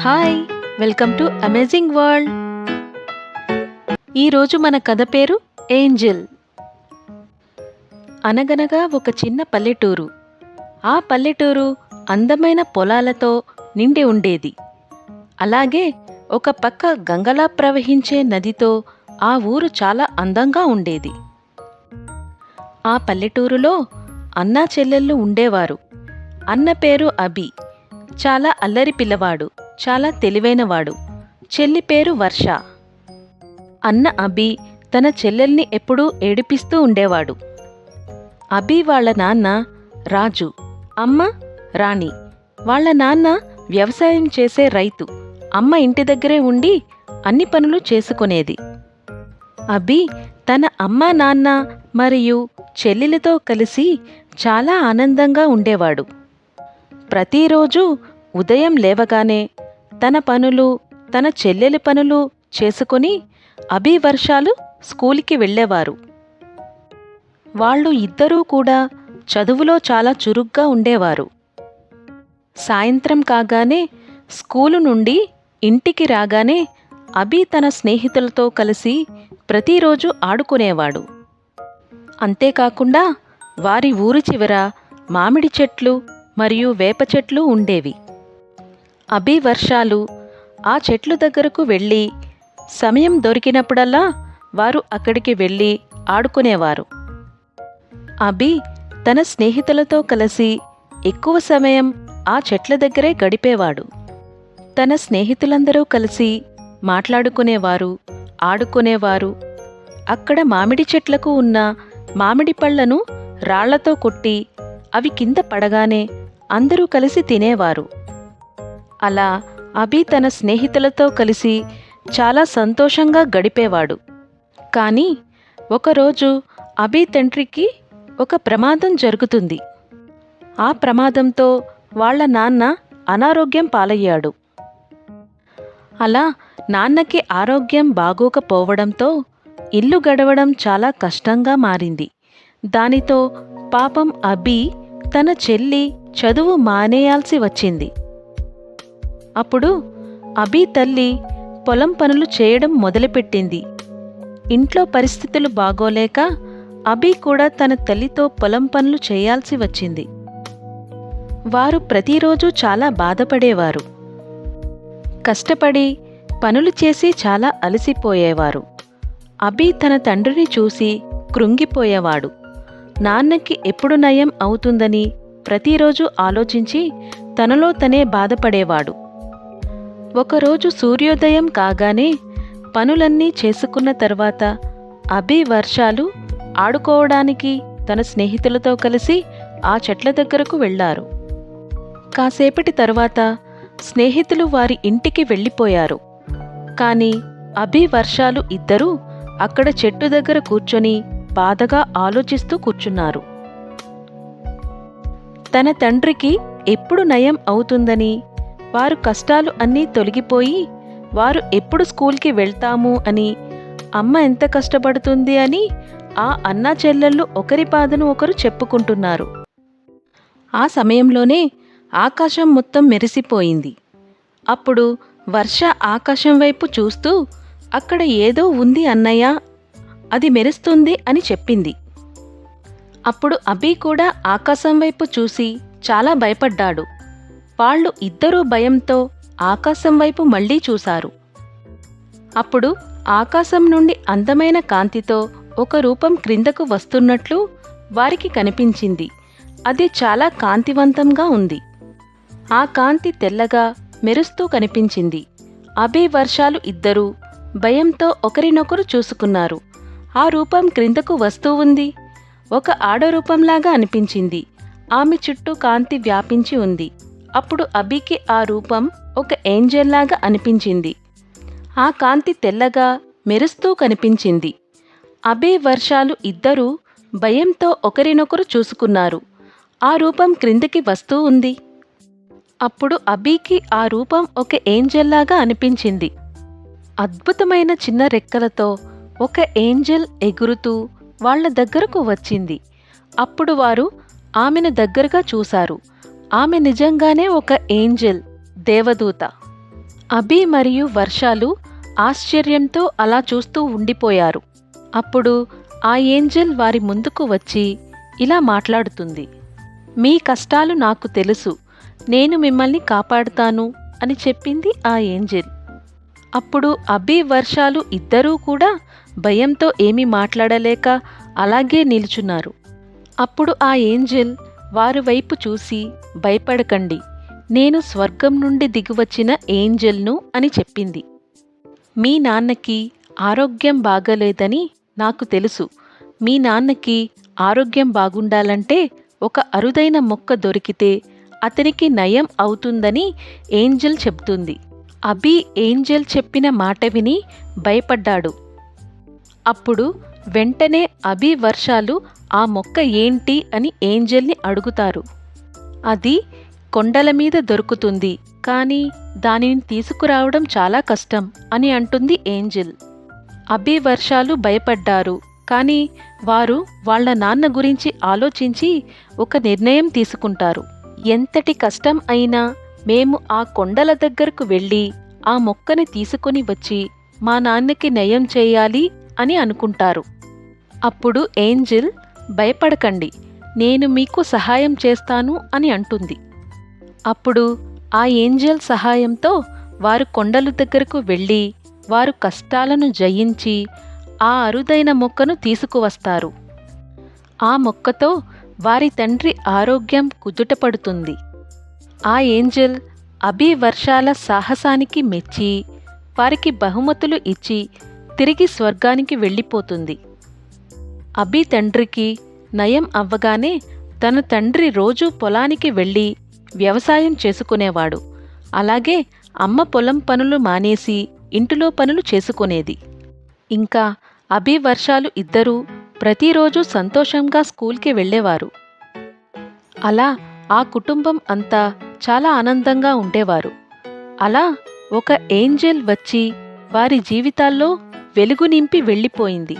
Hi! Welcome to amazing world. ఈరోజు మన కథ పేరు ఏంజెల్. అనగనగా ఒక చిన్న పల్లెటూరు. ఆ పల్లెటూరు అందమైన పొలాలతో నిండి ఉండేది. అలాగే ఒక పక్క గంగలా ప్రవహించే నదితో ఆ ఊరు చాలా అందంగా ఉండేది. ఆ పల్లెటూరులో అన్నా చెల్లెళ్ళు ఉండేవారు. అన్న పేరు అభి. చాలా అల్లరి పిల్లవాడు, చాలా తెలివైనవాడు. చెల్లి పేరు వర్ష. అన్న అభి తన చెల్లెల్ని ఎప్పుడూ ఏడిపిస్తూ ఉండేవాడు. అభి వాళ్ళ నాన్న రాజు, అమ్మ రాణి. వాళ్ళ నాన్న వ్యవసాయం చేసే రైతు, అమ్మ ఇంటి దగ్గరే ఉండి అన్ని పనులు చేసుకునేది. అభి తన అమ్మ నాన్న మరియు చెల్లెలతో కలిసి చాలా ఆనందంగా ఉండేవాడు. ప్రతిరోజు ఉదయం లేవగానే తన పనులు, తన చెల్లెలి పనులు చేసుకొని అభి వర్షాలు స్కూలుకి వెళ్ళేవారు. వాళ్ళు ఇద్దరూ కూడా చదువులో చాలా చురుగ్గా ఉండేవారు. సాయంత్రం కాగానే స్కూలు నుండి ఇంటికి రాగానే అభి తన స్నేహితులతో కలిసి ప్రతిరోజు ఆడుకునేవాడు. అంతేకాకుండా వారి ఊరి చివర మామిడి చెట్లు మరియు వేప చెట్లు ఉండేవి. అభి వర్షాలు ఆ చెట్లు దగ్గరకు వెళ్ళి సమయం దొరికినప్పుడల్లా వారు అక్కడికి వెళ్ళి ఆడుకునేవారు. అభి తన స్నేహితులతో కలిసి ఎక్కువ సమయం ఆ చెట్ల దగ్గరే గడిపేవాడు. తన స్నేహితులందరూ కలిసి మాట్లాడుకునేవారు, ఆడుకునేవారు. అక్కడ మామిడి చెట్లకు ఉన్న మామిడి పళ్లను రాళ్లతో కొట్టి అవి కింద పడగానే అందరూ కలిసి తినేవారు. అలా అభి తన స్నేహితులతో కలిసి చాలా సంతోషంగా గడిపేవాడు. కానీ ఒకరోజు అభి తండ్రికి ఒక ప్రమాదం జరుగుతుంది. ఆ ప్రమాదంతో వాళ్ళ నాన్న అనారోగ్యం పాలయ్యాడు. అలా నాన్నకి ఆరోగ్యం బాగోకపోవడంతో ఇల్లు గడవడం చాలా కష్టంగా మారింది. దానితో పాపం అభి తన చెల్లి చదువు మానేయాల్సి వచ్చింది. అప్పుడు అభి తల్లి పొలం పనులు చేయడం మొదలుపెట్టింది. ఇంట్లో పరిస్థితులు బాగోలేక అభి కూడా తన తల్లితో పొలం పనులు చేయాల్సి వచ్చింది. వారు ప్రతిరోజు చాలా బాధపడేవారు. కష్టపడి పనులు చేసి చాలా అలసిపోయేవారు. అభి తన తండ్రిని చూసి కృంగిపోయేవాడు. నాన్నకి ఎప్పుడు నయం అవుతుందని ప్రతిరోజు ఆలోచించి తనలో తనే బాధపడేవాడు. ఒకరోజు సూర్యోదయం కాగానే పనులన్నీ చేసుకున్న తర్వాత అభి వర్షాలు ఆడుకోవడానికి తన స్నేహితులతో కలిసి ఆ చెట్ల దగ్గరకు వెళ్లారు. కాసేపటి తర్వాత స్నేహితులు వారి ఇంటికి వెళ్ళిపోయారు. కానీ అభి వర్షాలు ఇద్దరూ అక్కడ చెట్టు దగ్గర కూర్చొని బాధగా ఆలోచిస్తూ కూర్చున్నారు. తన తండ్రికి ఎప్పుడు నయం అవుతుందని, వారు కష్టాలు అన్నీ తొలగిపోయి వారు ఎప్పుడు స్కూల్కి వెళ్తాము అని, అమ్మ ఎంత కష్టపడుతుంది అని ఆ అన్నా చెల్లెళ్ళు ఒకరి బాధను ఒకరు చెప్పుకుంటున్నారు. ఆ సమయంలోనే ఆకాశం మొత్తం మెరిసిపోయింది. అప్పుడు వర్ష ఆకాశం వైపు చూస్తూ, అక్కడ ఏదో ఉంది అన్నయ్య, అది మెరుస్తుంది అని చెప్పింది. అప్పుడు అభి కూడా ఆకాశం వైపు చూసి చాలా భయపడ్డాడు. వాళ్ళు ఇద్దరూ భయంతో ఆకాశం వైపు మళ్లీ చూశారు. అప్పుడు ఆకాశం నుండి అందమైన కాంతితో ఒక రూపం క్రిందకు వస్తున్నట్లు వారికి కనిపించింది. అది చాలా కాంతివంతంగా ఉంది. ఆ కాంతి తెల్లగా మెరుస్తూ కనిపించింది. అభి వర్షాలు ఇద్దరూ భయంతో ఒకరినొకరు చూసుకున్నారు. ఆ రూపం క్రిందకు వస్తూ ఉంది. ఒక ఆడరూపంలాగా అనిపించింది. ఆమె చుట్టూ కాంతి వ్యాపించి ఉంది. అప్పుడు అభికి ఆ రూపం ఒక ఏంజెల్లాగా అనిపించింది. ఆ కాంతి తెల్లగా మెరుస్తూ కనిపించింది. అభి వర్షాలు ఇద్దరూ భయంతో ఒకరినొకరు చూసుకున్నారు. ఆ రూపం క్రిందికి వస్తూ ఉంది. అప్పుడు అభికి ఆ రూపం ఒక ఏంజెల్లాగా అనిపించింది. అద్భుతమైన చిన్న రెక్కలతో ఒక ఏంజెల్ ఎగురుతూ వాళ్ల దగ్గరకు వచ్చింది. అప్పుడు వారు ఆమెను దగ్గరగా చూశారు. ఆమె నిజంగానే ఒక ఏంజెల్, దేవదూత. అభి మరియు వర్షాలు ఆశ్చర్యంతో అలా చూస్తూ ఉండిపోయారు. అప్పుడు ఆ ఏంజెల్ వారి ముందుకు వచ్చి ఇలా మాట్లాడుతుంది. మీ కష్టాలు నాకు తెలుసు, నేను మిమ్మల్ని కాపాడుతాను అని చెప్పింది ఆ ఏంజెల్. అప్పుడు అభి వర్షాలు ఇద్దరూ కూడా భయంతో ఏమీ మాట్లాడలేక అలాగే నిల్చున్నారు. అప్పుడు ఆ ఏంజెల్ వారి వైపు చూసి, భయపడకండి, నేను స్వర్గం నుండి దిగివచ్చిన ఏంజెల్ను అని చెప్పింది. మీ నాన్నకి ఆరోగ్యం బాగలేదని నాకు తెలుసు. మీ నాన్నకి ఆరోగ్యం బాగుండాలంటే ఒక అరుదైన మొక్క దొరికితే అతనికి నయం అవుతుందని ఏంజెల్ చెప్తుంది. అభి ఏంజెల్ చెప్పిన మాట విని భయపడ్డాడు. అప్పుడు వెంటనే అభి వర్షాలు ఆ మొక్క ఏంటి అని ఏంజెల్ని అడుగుతారు. అది కొండల మీద దొరుకుతుంది, కానీ దానిని తీసుకురావడం చాలా కష్టం అని అంటుంది ఏంజెల్. అభి వర్షాలు భయపడ్డారు, కానీ వారు వాళ్ళ నాన్న గురించి ఆలోచించి ఒక నిర్ణయం తీసుకుంటారు. ఎంతటి కష్టం అయినా మేము ఆ కొండల దగ్గరకు వెళ్ళి ఆ మొక్కని తీసుకుని వచ్చి మా నాన్నకి నయం చేయాలి అని అనుకుంటారు. అప్పుడు ఏంజెల్, భయపడకండి, నేను మీకు సహాయం చేస్తాను అని అంటుంది. అప్పుడు ఆ ఏంజెల్ సహాయంతో వారు కొండల దగ్గరకు వెళ్ళి వారు కష్టాలను జయించి ఆ అరుదైన మొక్కను తీసుకువస్తారు. ఆ మొక్కతో వారి తండ్రి ఆరోగ్యం కుదుటపడుతుంది. ఆ ఏంజెల్ అభి వర్షాల సాహసానికి మెచ్చి వారికి బహుమతులు ఇచ్చి తిరిగి స్వర్గానికి వెళ్ళిపోతుంది. అభి తండ్రికి నయం అవ్వగానే తన తండ్రి రోజూ పొలానికి వెళ్ళి వ్యవసాయం చేసుకునేవాడు. అలాగే అమ్మ పొలం పనులు మానేసి ఇంటిలో పనులు చేసుకునేది. ఇంకా అభి వర్షాలు ఇద్దరూ ప్రతిరోజు సంతోషంగా స్కూల్కి వెళ్ళేవారు. అలా ఆ కుటుంబం అంతా చాలా ఆనందంగా ఉండేవారు. అలా ఒక ఏంజెల్ వచ్చి వారి జీవితాల్లో వెలుగు నింపి వెళ్ళిపోయింది.